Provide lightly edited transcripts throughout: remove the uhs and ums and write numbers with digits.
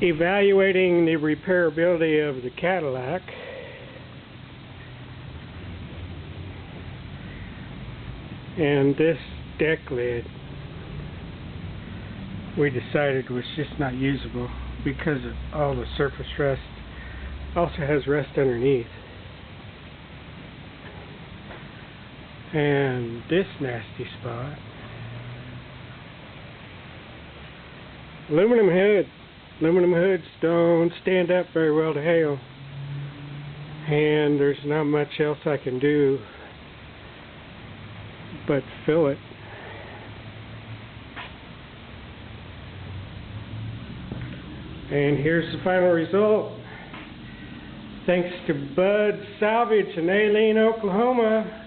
Evaluating the repairability of the Cadillac. And this deck lid we decided was just not usable because of all the surface rust. Also has rust underneath. And this nasty spot. Aluminum hood. Aluminum hoods don't stand up very well to hail. And there's not much else I can do but fill it. And here's the final result. Thanks to Bud Salvage in Aileen, Oklahoma,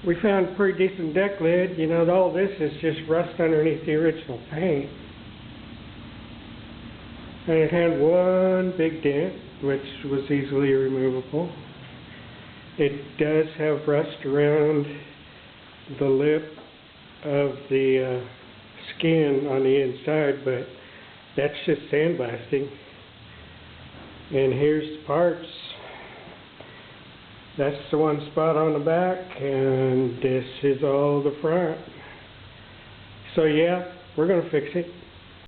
we found a pretty decent deck lid. You know, all this is just rust underneath the original paint. And it had one big dent, which was easily removable. It does have rust around the lip of the skin on the inside, but that's just sandblasting. And here's the parts. That's the one spot on the back, and this is all the front. So yeah, we're gonna fix it.